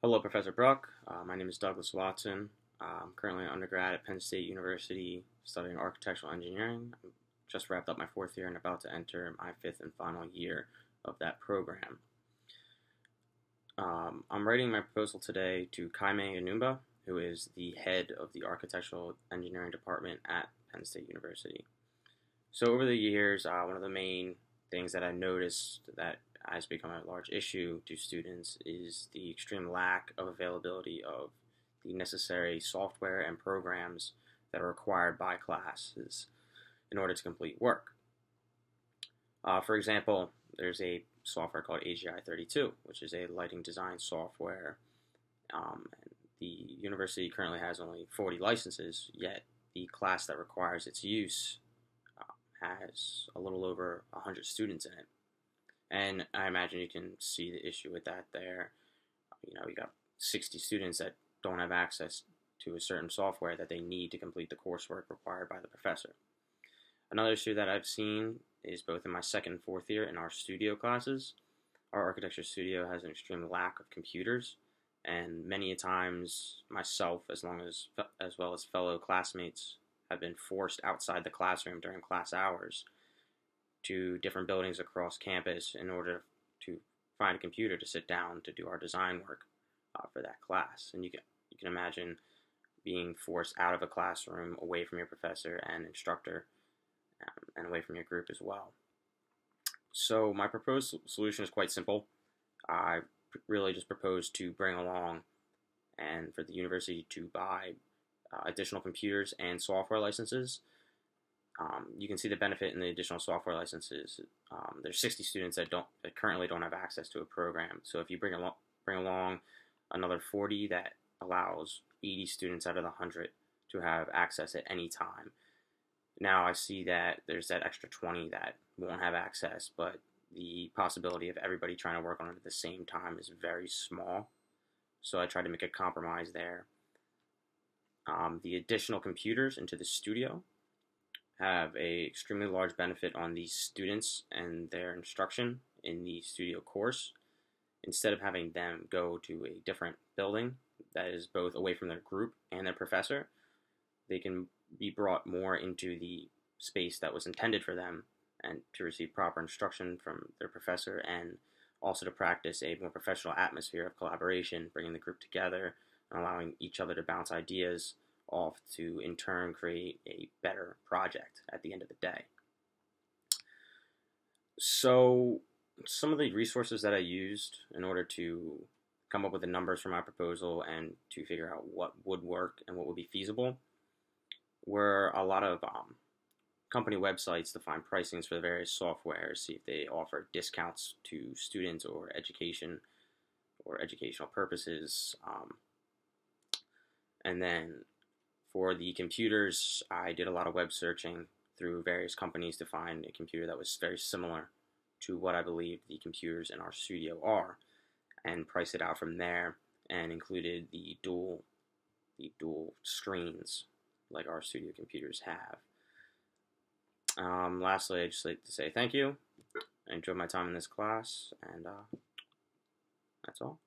Hello, Professor Bruck. My name is Douglas Watson. I'm currently an undergrad at Penn State University studying architectural engineering. I just wrapped up my fourth year and about to enter my fifth and final year of that program. I'm writing my proposal today to Kaime Enumba, who is the head of the architectural engineering department at Penn State University. So over the years, one of the main things that I noticed that has become a large issue to students is the extreme lack of availability of the necessary software and programs that are required by classes in order to complete work. For example, there's a software called AGI 32, which is a lighting design software. The university currently has only 40 licenses, yet the class that requires its use has a little over 100 students in it. And I imagine you can see the issue with that there. You got 60 students that don't have access to a certain software that they need to complete the coursework required by the professor. Another issue that I've seen is both in my second and fourth year in our studio classes. Our architecture studio has an extreme lack of computers, and many times myself, as well as fellow classmates, have been forced outside the classroom during class hours to different buildings across campus in order to find a computer to sit down to do our design work for that class. And you can imagine being forced out of a classroom, away from your professor and instructor, and away from your group as well. So my proposed solution is quite simple. I really just propose to bring along and for the university to buy additional computers and software licenses. You can see the benefit in the additional software licenses. There's 60 students that currently don't have access to a program. So if you bring along another 40, that allows 80 students out of the 100 to have access at any time. Now I see that there's that extra 20 that won't have access, but the possibility of everybody trying to work on it at the same time is very small. So I tried to make a compromise there. The additional computers into the studio have a extremely large benefit on the students and their instruction in the studio course. Instead of having them go to a different building that is both away from their group and their professor, they can be brought more into the space that was intended for them and to receive proper instruction from their professor, and also to practice a more professional atmosphere of collaboration, bringing the group together and allowing each other to bounce ideas off to in turn create a better project at the end of the day. So some of the resources that I used in order to come up with the numbers for my proposal and to figure out what would work and what would be feasible were a lot of company websites to find pricings for the various softwares, see if they offer discounts to students or education or educational purposes. And then for the computers, I did a lot of web searching through various companies to find a computer that was very similar to what I believe the computers in our studio are, and priced it out from there, and included the dual screens like our studio computers have. Lastly, I'd just like to say thank you. I enjoyed my time in this class, and that's all.